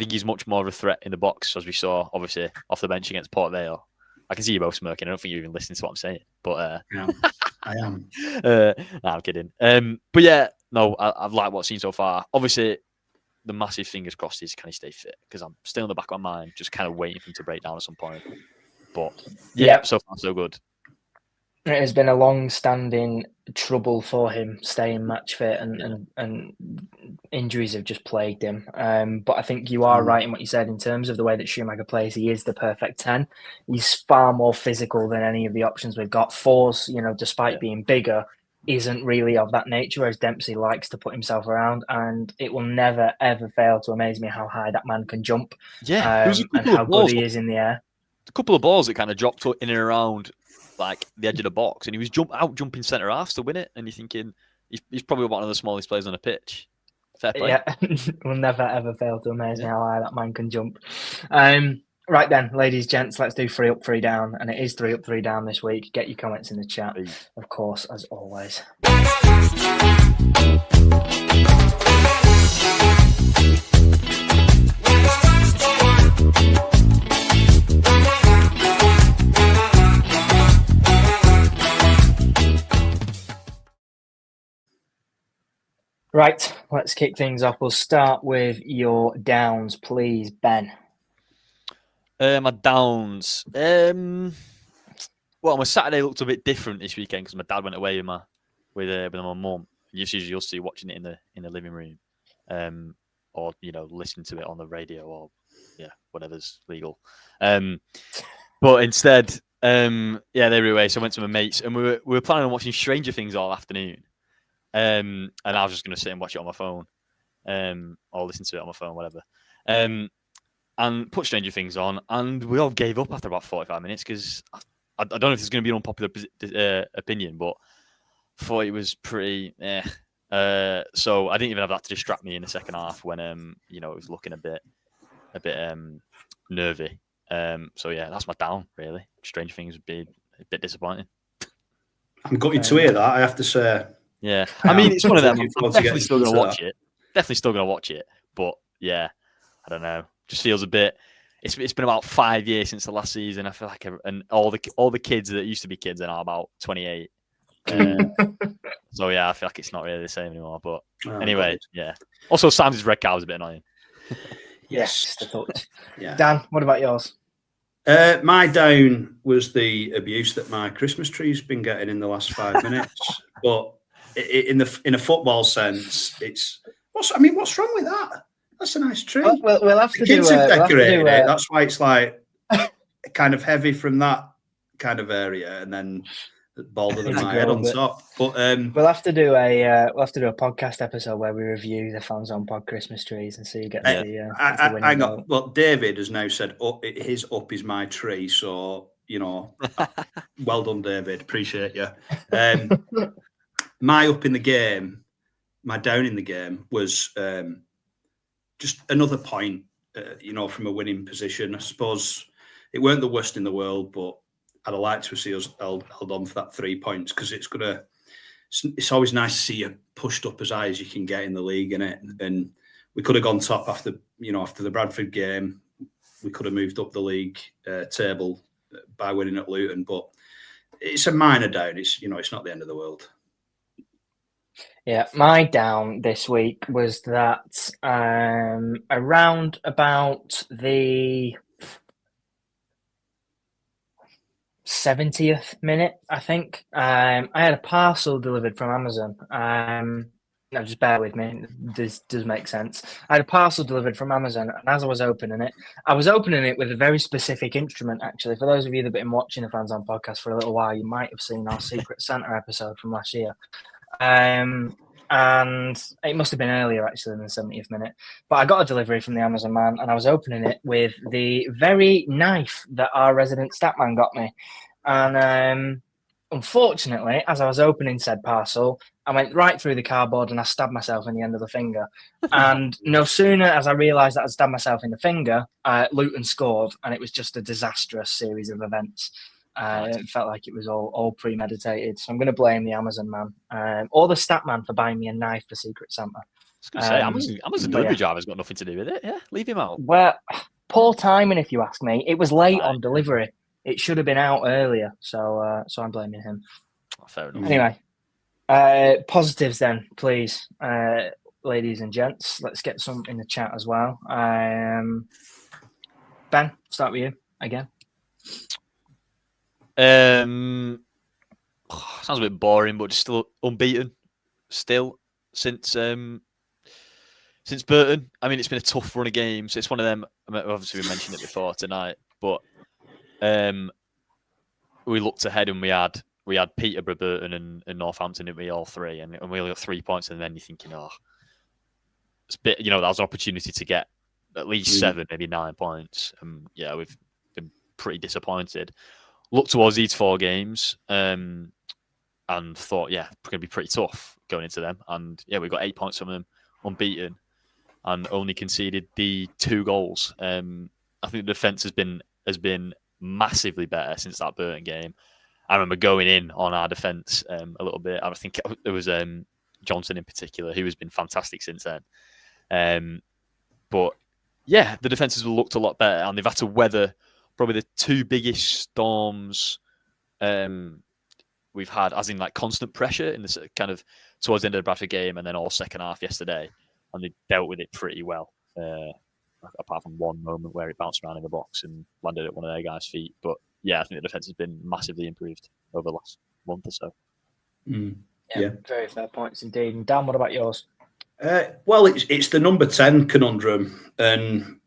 he's much more of a threat in the box, as we saw, obviously, off the bench against Port Vale. I can see you both smirking. I don't think you're even listening to what I'm saying. But yeah, I am. No, I'm kidding. But yeah, no, I've liked what I've seen so far. Obviously, the massive fingers crossed is can he stay fit? Because I'm still in the back of my mind, just kind of waiting for him to break down at some point. But yeah, so far so good. It has been a long-standing trouble for him staying match fit, and injuries have just plagued him. But I think you are right in what you said in terms of the way that Schumacher plays. He is the perfect 10. He's far more physical than any of the options we've got. Force, despite being bigger, isn't really of that nature, whereas Dempsey likes to put himself around, and it will never, ever fail to amaze me how high that man can jump. Yeah, and how good he is in the air. A couple of balls that kind of dropped in and around like the edge of the box, and he was jumping centre half to win it, and you're thinking he's probably one of the smallest players on the pitch. Fair play. Yeah, will never ever fail to amaze me how high that man can jump. Right then, ladies, gents, let's do 3 up, 3 down, and it is 3 up, 3 down this week. Get your comments in the chat, of course, as always. Right, let's kick things off. We'll start with your downs, please, Ben. My downs. Well, my Saturday looked a bit different this weekend because my dad went away with my mum. It's usually us two watching it in the living room, or listening to it on the radio, or whatever's legal. But instead, they were away, so I went to my mates, and we were planning on watching Stranger Things all afternoon. And I was just going to sit and watch it on my phone, or listen to it on my phone, whatever. And put Stranger Things on, and we all gave up after about 45 minutes because I don't know if it's going to be an unpopular opinion, but I thought it was pretty. So I didn't even have that to distract me in the second half when it was looking a bit nervy. So yeah, that's my down really. Stranger Things would be a bit disappointing. I'm gutted to hear that, I have to say. Yeah, I mean it's one of them. I'm definitely still going to watch it. Definitely still going to watch it, but yeah, I don't know. Just feels a bit. It's been about 5 years since the last season. I feel like, and all the kids that used to be kids are now about 28. So yeah, I feel like it's not really the same anymore. But anyway, yeah. Also, Sam's red cow was a bit annoying. Yes, the thought. Yeah. Dan, what about yours? My down was the abuse that my Christmas tree's been getting in the last 5 minutes. But in a football sense, what's wrong with that? That's a nice tree. We'll have to Kids have decorated it. it. That's why it's like kind of heavy from that kind of area, and then balder than my head on top. But we'll have to do a podcast episode where we review the Fanzone pod Christmas trees and see who gets the winning hang vote. on. Well, David has now said his up is my tree, so well done, David. Appreciate you. My up in the game, my down in the game was just another point, from a winning position. I suppose it weren't the worst in the world, but I'd have liked to see us held on for that 3 points because it's always nice to see you pushed up as high as you can get in the league, innit? And we could have gone top after the Bradford game. We could have moved up the league table by winning at Luton, but it's a minor down. It's not the end of the world. Yeah, my down this week was that around about the 70th minute, I think, I had a parcel delivered from Amazon. No, just bear with me. This does make sense. I had a parcel delivered from Amazon, and as I was opening it with a very specific instrument, actually. For those of you that have been watching the Fanzone podcast for a little while, you might have seen our Secret Santa episode from last year. And it must have been earlier actually than the 70th minute, but I got a delivery from the Amazon man, and I was opening it with the very knife that our resident statman got me. And unfortunately, as I was opening said parcel, I went right through the cardboard and I stabbed myself in the end of the finger. And no sooner as I realised that I'd stabbed myself in the finger, Luton scored, and it was just a disastrous series of events. It felt like it was all premeditated. So I'm going to blame the Amazon man or the stat man for buying me a knife for Secret Santa. I was going to say, Amazon delivery driver's got nothing to do with it. Yeah, leave him out. Well, poor timing, if you ask me. It was late on delivery. It should have been out earlier. So I'm blaming him. Fair enough. Anyway, positives then, please, ladies and gents. Let's get some in the chat as well. Ben, start with you again. Sounds a bit boring, but just still unbeaten. Still since Burton. I mean, it's been a tough run of games. It's one of them. I mean, obviously, we mentioned it before tonight, but we looked ahead and we had Peterborough, Burton, and Northampton, didn't we, all three, and we only got 3 points. And then you're thinking, it's a bit. That was an opportunity to get at least 7, maybe 9 points. Yeah, we've been pretty disappointed. Looked towards these 4 games and thought, it's going to be pretty tough going into them. And yeah, we got 8 points from them, unbeaten, and only conceded the 2 goals. I think the defence has been massively better since that Burton game. I remember going in on our defence a little bit. I think it was Johnson in particular, who has been fantastic since then. But yeah, the defences have looked a lot better, and they've had to weather probably the 2 biggest storms we've had, as in like constant pressure in this kind of towards the end of the Bradford game and then all second half yesterday, and they dealt with it pretty well. Apart from one moment where it bounced around in the box and landed at one of their guys' feet. But yeah, I think the defence has been massively improved over the last month or so. Yeah, very fair points indeed. And Dan, what about yours? Well, it's the number 10 conundrum, and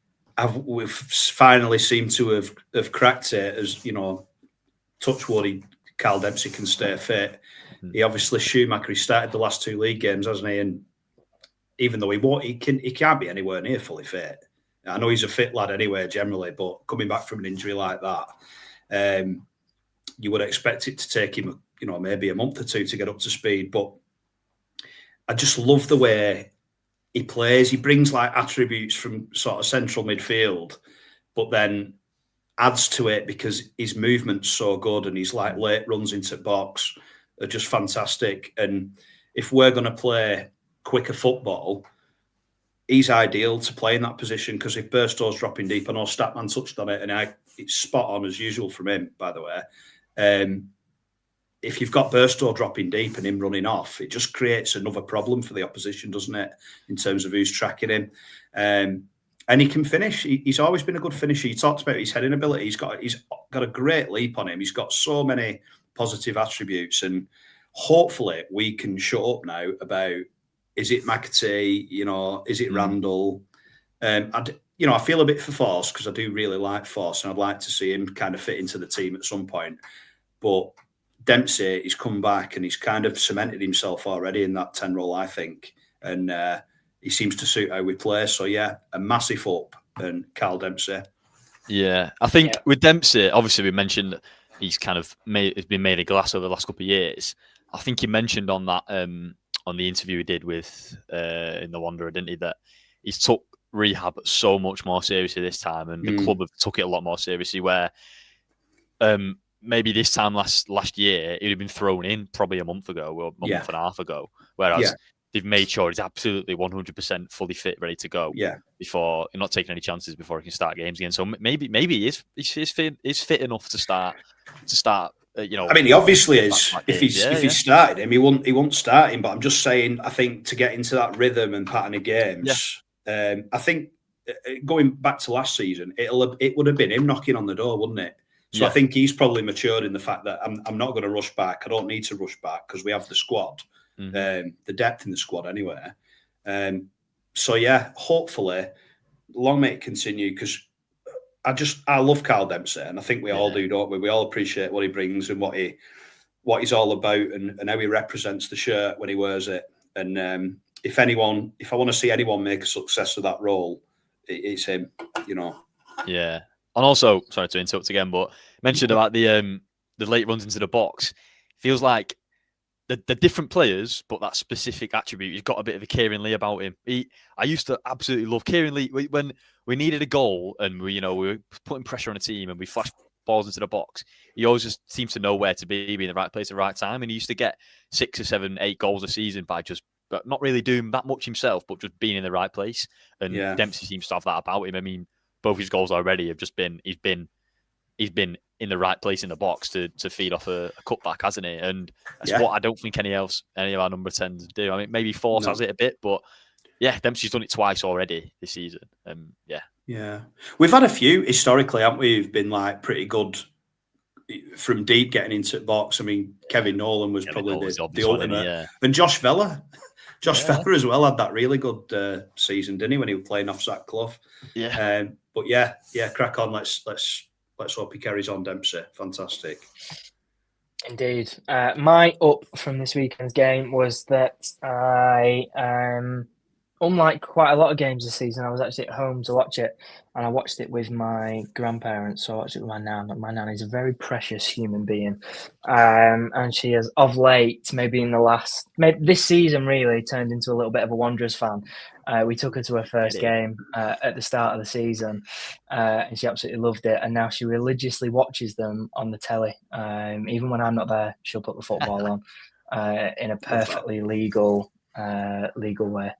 we've finally seemed to have cracked it. As you know, touch wood, Carl Dempsey can stay fit. He obviously Schumacher. He started the last 2 league games, hasn't he? And even though he can't be anywhere near fully fit. I know he's a fit lad anyway, generally, but coming back from an injury like that, you would expect it to take him, maybe a month or 2 to get up to speed. But I just love the way he plays. He brings like attributes from sort of central midfield, but then adds to it because his movement's so good and his like late runs into box are just fantastic. And if we're going to play quicker football, he's ideal to play in that position, because if Burstow's dropping deep, I know Statman touched on it, and it's spot on as usual from him, by the way. If you've got Burstow dropping deep and him running off, it just creates another problem for the opposition, doesn't it, in terms of who's tracking him. And he can finish. He's always been a good finisher. He talked about his heading ability. He's got a great leap on him. He's got so many positive attributes, and hopefully we can shut up now about, is it McAtee? Is it Randall? I feel a bit for Force, because I do really like Force, and I'd like to see him kind of fit into the team at some point. But Dempsey, he's come back and he's kind of cemented himself already in that 10 role, I think. And he seems to suit how we play. So, yeah, a massive up and Carl Dempsey. Yeah, I think with Dempsey, obviously we mentioned that he's kind of been made of glass over the last couple of years. I think he mentioned on that on the interview he did with in the Wanderer, didn't he, that he's took rehab so much more seriously this time, and the club have took it a lot more seriously, where maybe this time last year he'd have been thrown in probably a month ago or a month and a half ago, whereas they've made sure he's absolutely 100% fully fit, ready to go before, not taking any chances before he can start games again. So maybe he's fit enough to start. I mean, he obviously is. If he started him, he won't start him. But I'm just saying, I think to get into that rhythm and pattern of games, I think going back to last season, it would have been him knocking on the door, wouldn't it? So I think he's probably matured in the fact that I'm not going to rush back. I don't need to rush back because we have the squad, the depth in the squad anyway. So yeah, hopefully, long may it continue, because I love Carl Dempsey, and I think we all do, don't we? We all appreciate what he brings and what he's all about, and how he represents the shirt when he wears it. And if I want to see anyone make a success of that role, it's him. Yeah. And also, sorry to interrupt again, but mentioned about the late runs into the box. Feels like the different players, but that specific attribute, he's got a bit of a Kieran Lee about him. I used to absolutely love Kieran Lee when we needed a goal and we were putting pressure on a team and we flashed balls into the box. He always just seems to know where to be in the right place at the right time. And he used to get 6 or 7, 8 goals a season by just not really doing that much himself, but just being in the right place. And Dempsey seems to have that about him. I mean, both his goals already have just been he's been in the right place in the box to feed off a cutback, hasn't he? And that's what I don't think any of our number 10s do. I mean, maybe Force has it a bit, but yeah, Dempsey's done it twice already this season. Yeah, we've had a few historically, haven't we? Who've been like pretty good from deep getting into the box. I mean, Kevin Nolan was probably the ultimate, and Josh Vella. Vella as well had that really good season, didn't he, when he was playing off Zach Clough? Yeah. But crack on. Let's hope he carries on, Dempsey. Fantastic. Indeed. My up from this weekend's game was that I, unlike quite a lot of games this season, I was actually at home to watch it, and I watched it with my grandparents. So I watched it with my nan. My nan is a very precious human being, and she has, of late, maybe this season, really turned into a little bit of a Wanderers fan. We took her to her first game at the start of the season, and she absolutely loved it. And now she religiously watches them on the telly. Even when I'm not there, she'll put the football on in a perfectly legal way.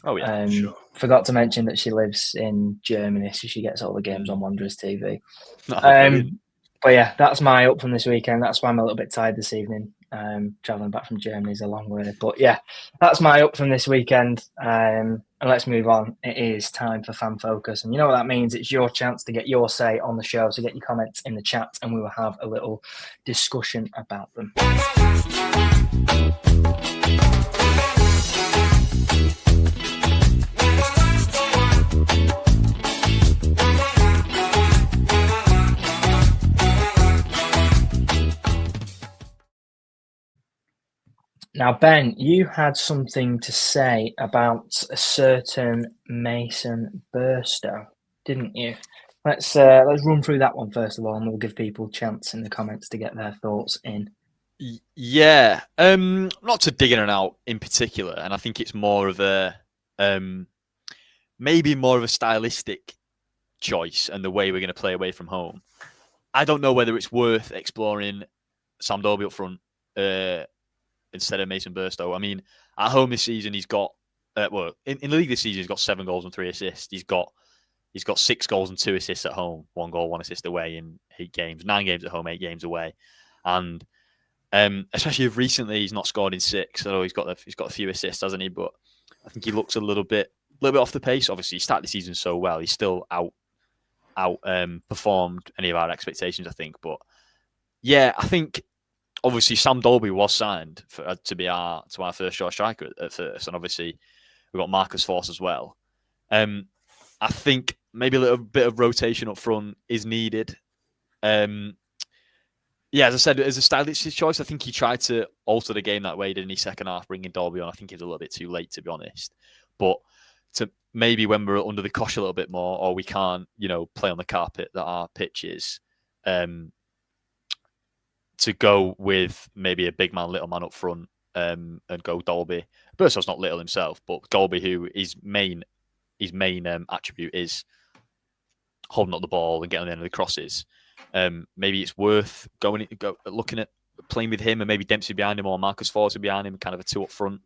Oh yeah, sure. Forgot to mention that she lives in Germany, so she gets all the games on Wanderers TV. But yeah, that's my up from this weekend. That's why I'm a little bit tired this evening. Travelling back from Germany is a long way. But yeah, that's my up from this weekend. And let's move on. It is time for Fan Focus. And you know what that means? It's your chance to get your say on the show. So get your comments in the chat and we will have a little discussion about them. Now, Ben, you had something to say about a certain Mason Burstow, didn't you? Let's run through that one first of all, and we'll give people a chance in the comments to get their thoughts in. Yeah, not to dig in and out in particular, and I think it's more of a maybe more of a stylistic choice and the way we're going to play away from home. I don't know whether it's worth exploring Sam Dolby up front instead of Mason Burstow. I mean, at home this season, he's got in the league this season, he's got 7 goals and 3 assists. He's got 6 goals and 2 assists at home, 1 goal, 1 assist away in 8 games, 9 games at home, 8 games away, and especially if recently he's not scored in 6. So he's got a few assists, hasn't he? But I think he looks a little bit off the pace. Obviously, he started the season so well. He's still performed any of our expectations, I think. But yeah, I think obviously Sam Dolby was signed to be our first choice striker at first, and obviously we've got Marcus Forss as well. I think maybe a little bit of rotation up front is needed. Yeah, as I said, as a stylistic choice, I think he tried to alter the game that way, didn't he? Second half, bringing Dolby on. I think he's a little bit too late, to be honest. But to maybe when we're under the cosh a little bit more, or we can't, play on the carpet that our pitch is, to go with maybe a big man, little man up front, and go Dolby. Burstow's not little himself, but Dolby, who his main attribute is holding up the ball and getting on the end of the crosses. Maybe it's worth looking at playing with him, and maybe Dempsey behind him or Marcus Forster behind him, kind of a 2 up front.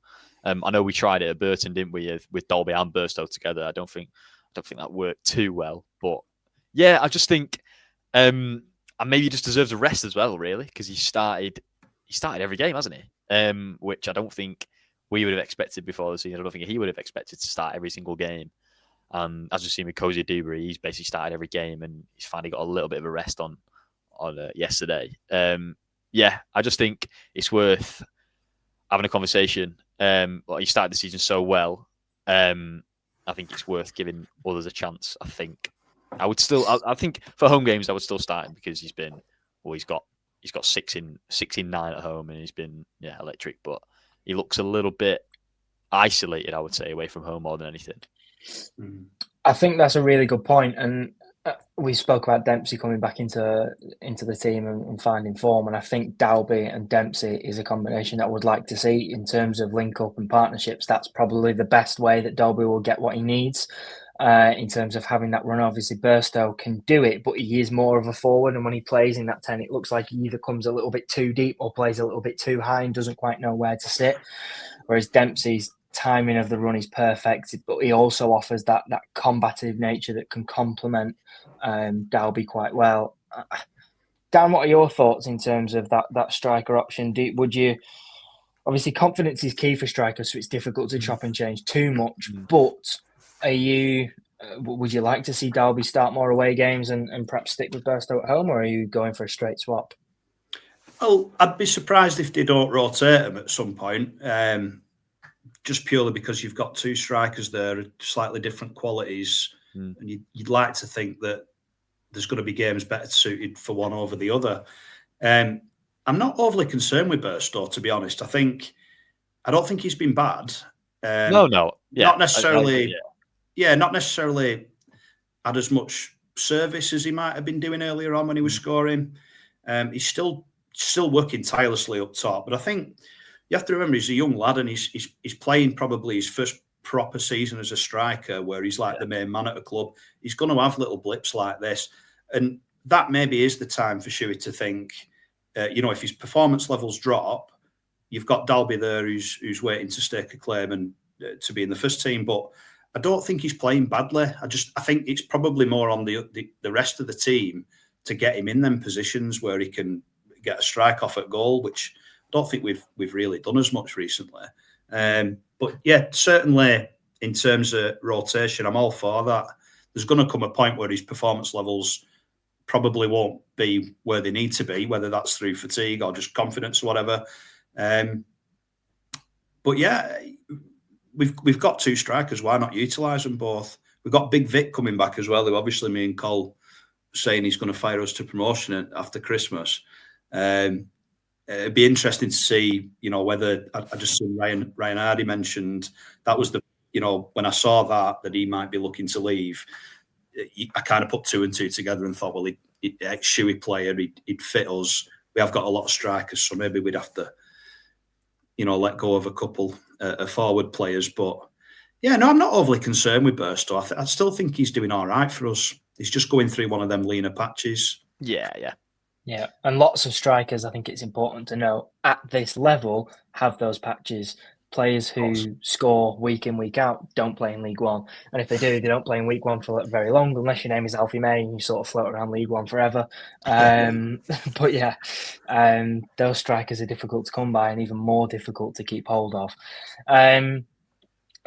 I know we tried it at Burton, didn't we, with Dolby and Burstow together. I don't think that worked too well, but yeah, I just think. And maybe he just deserves a rest as well, really, because he started every game, hasn't he? Which I don't think we would have expected before the season. I don't think he would have expected to start every single game. And as we've seen with Cozy Dewberry, he's basically started every game, and he's finally got a little bit of a rest on yesterday. Yeah, I just think it's worth having a conversation. He started the season so well. I think it's worth giving others a chance. I think. I think for home games I would still start him because he's got 6 in 9 at home, and he's been electric. But he looks a little bit isolated, I would say, away from home more than anything. I think that's a really good point, and we spoke about Dempsey coming back into the team and finding form, and I think Dalby and Dempsey is a combination that I would like to see in terms of link up and partnerships. That's probably the best way that Dalby will get what he needs. In terms of having that run. Obviously Burstow can do it, but he is more of a forward, and when he plays in that 10, it looks like he either comes a little bit too deep or plays a little bit too high and doesn't quite know where to sit, whereas Dempsey's timing of the run is perfect, but he also offers that combative nature that can complement Dalby quite well. Dan, what are your thoughts in terms of that striker option? Obviously confidence is key for strikers, so it's difficult to chop and change too much, but would you like to see Dalby start more away games and perhaps stick with Burstow at home, or are you going for a straight swap? Well, I'd be surprised if they don't rotate him at some point, just purely because you've got 2 strikers there, slightly different qualities, and you'd like to think that there's going to be games better suited for one over the other. I'm not overly concerned with Burstow, to be honest. I don't think he's been bad. No. Yeah, not necessarily. Not necessarily had as much service as he might have been doing earlier on when he was scoring. He's still working tirelessly up top, but I think you have to remember he's a young lad, and he's playing probably his first proper season as a striker, where he's like the main man at a club. He's going to have little blips like this, and that maybe is the time for Shuey to think. If his performance levels drop, you've got Dalby there who's waiting to stake a claim and to be in the first team, but I don't think he's playing badly. I think it's probably more on the rest of the team to get him in them positions where he can get a strike off at goal, which I don't think we've really done as much recently. But yeah, certainly in terms of rotation, I'm all for that. There's going to come a point where his performance levels probably won't be where they need to be, whether that's through fatigue or just confidence or whatever. But yeah, we've got 2 strikers. Why not utilise them both? We've got Big Vic coming back as well, who obviously me and Cole saying he's going to fire us to promotion after Christmas. It'd be interesting to see, whether I just seen Ryan Hardy mentioned that was when I saw that he might be looking to leave. I kind of put 2 and 2 together and thought, well, ex-Shuey player, he'd fit us. We have got a lot of strikers, so maybe we'd have to, let go of a couple of forward players. But yeah, no, I'm not overly concerned with Burstow. I still think he's doing all right for us. He's just going through one of them leaner patches. Yeah, and lots of strikers, I think it's important to know, at this level, have those patches. Players who score week in, week out don't play in League One. And if they do, they don't play in League One for very long, unless your name is Alfie May and you sort of float around League One forever. But yeah, those strikers are difficult to come by and even more difficult to keep hold of.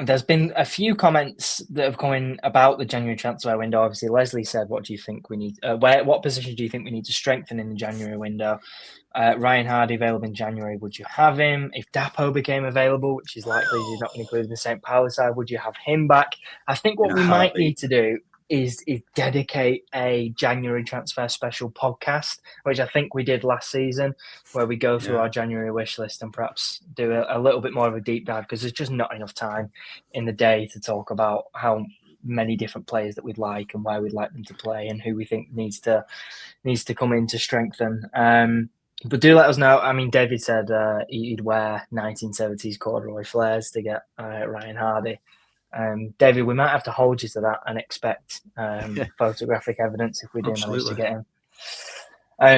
There's been a few comments that have come in about the January transfer window. Obviously, Leslie said, "What do you think we need? What position do you think we need to strengthen in the January window?" Ryan Hardy available in January. Would you have him? If Dapo became available, which is likely, he's not included in the St. Pauli side, would you have him back? I think what we might need to do is dedicate a January transfer special podcast, which I think we did last season, where we go through our January wish list and perhaps do a little bit more of a deep dive, because there's just not enough time in the day to talk about how many different players that we'd like and where we'd like them to play and who we think needs to come in to strengthen. But do let us know. I mean, David said he'd wear 1970s corduroy flares to get Ryan Hardy. David, we might have to hold you to that and expect photographic evidence if we do manage to get him.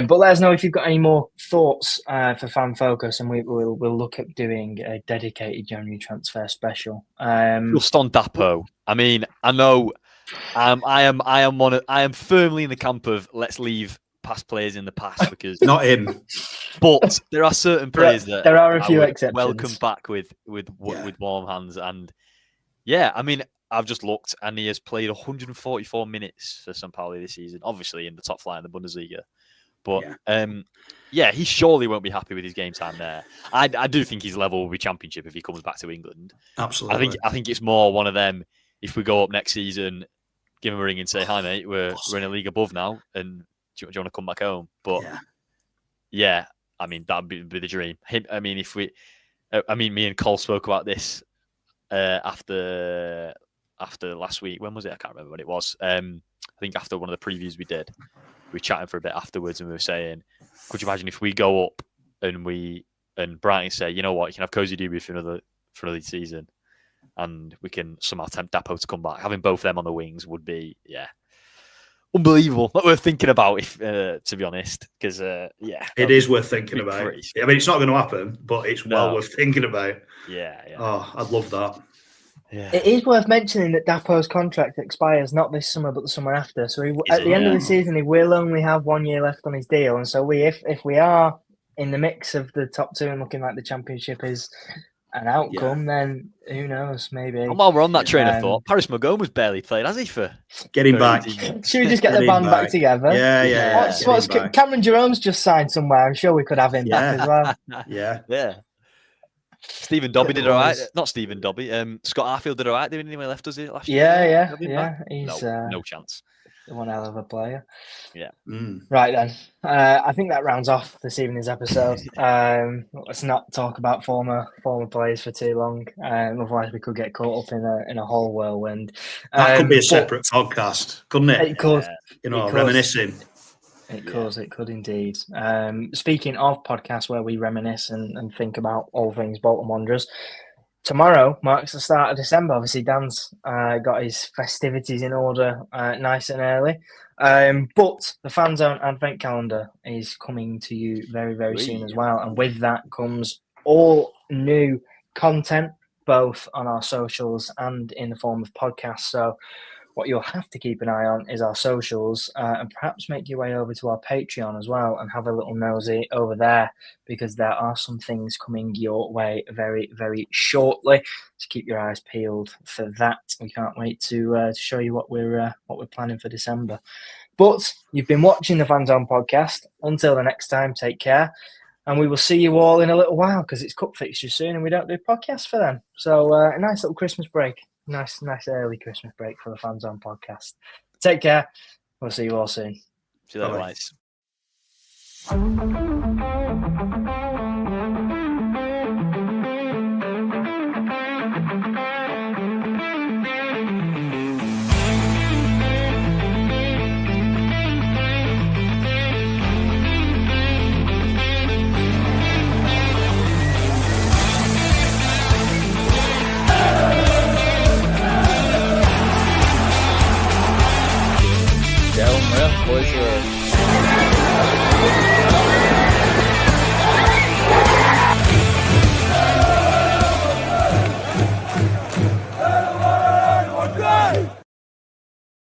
But let us know if you've got any more thoughts for Fan Focus, and we'll look at doing a dedicated January transfer special. Just on Dapo, I mean, I know I am firmly in the camp of let's leave past players in the past, because not him. But there are certain players that there are a few exceptions. Welcome back with warm hands. And yeah, I mean, I've just looked and he has played 144 minutes for St. Pauli this season, obviously in the top flight in the Bundesliga. But he surely won't be happy with his game time there. I do think his level will be Championship if he comes back to England. Absolutely. I think it's more one of them. If we go up next season, give him a ring and say, "Hi mate, we're in a league above now, and do you want to come back home?" But yeah, I mean that'd be the dream. Me and Cole spoke about this after last week. When was it? I can't remember when it was. I think after one of the previews we did, we were chatting for a bit afterwards, and we were saying, could you imagine if we go up and Brighton say, you know what, you can have Cozy Dewey for another season, and we can somehow tempt Dapo to come back. Having both of them on the wings would be unbelievable. Not worth thinking about, if to be honest, because it is worth thinking about. I mean, it's not going to happen, but it's well worth thinking about. Yeah. Oh, I'd love that. Yeah. It is worth mentioning that Dapo's contract expires not this summer but the summer after. So at the end of the season, he will only have 1 year left on his deal. And so if we are in the mix of the top two and looking like the Championship is an outcome, then who knows? Maybe. And while we're on that train of thought, Paris Magoma's barely played, has he? For getting back. Should we just get the band back together? Yeah. Cameron Jerome's just signed somewhere. I'm sure we could have him back as well. Yeah. Stephen Dobby did all right. Not Stephen Dobby. Scott Arfield did all right. Did anyway left us last year? Yeah. He's no chance. One hell of a player. Yeah. Right then. I think that rounds off this evening's episode. Let's not talk about former players for too long. Otherwise, we could get caught up in a whole whirlwind. That could be a separate podcast, couldn't it? It could. Reminiscing. It could indeed. Speaking of podcasts where we reminisce and think about all things Bolton Wanderers, tomorrow marks the start of December. Obviously, Dan's got his festivities in order nice and early. But the Fanzone Advent Calendar is coming to you very, very soon as well. And with that comes all new content, both on our socials and in the form of podcasts. So What you'll have to keep an eye on is our socials, and perhaps make your way over to our Patreon as well and have a little nosy over there, because there are some things coming your way very, very shortly. So keep your eyes peeled for that. We can't wait to show you what we're planning for December. But you've been watching the Fanzone podcast. Until the next time, take care. And we will see you all in a little while, because it's cup fixtures soon and we don't do podcasts for them. So a nice little Christmas break. Nice early Christmas break for the Fanzone podcast. Take care. We'll see you all soon. See you later, Bye-bye. guys.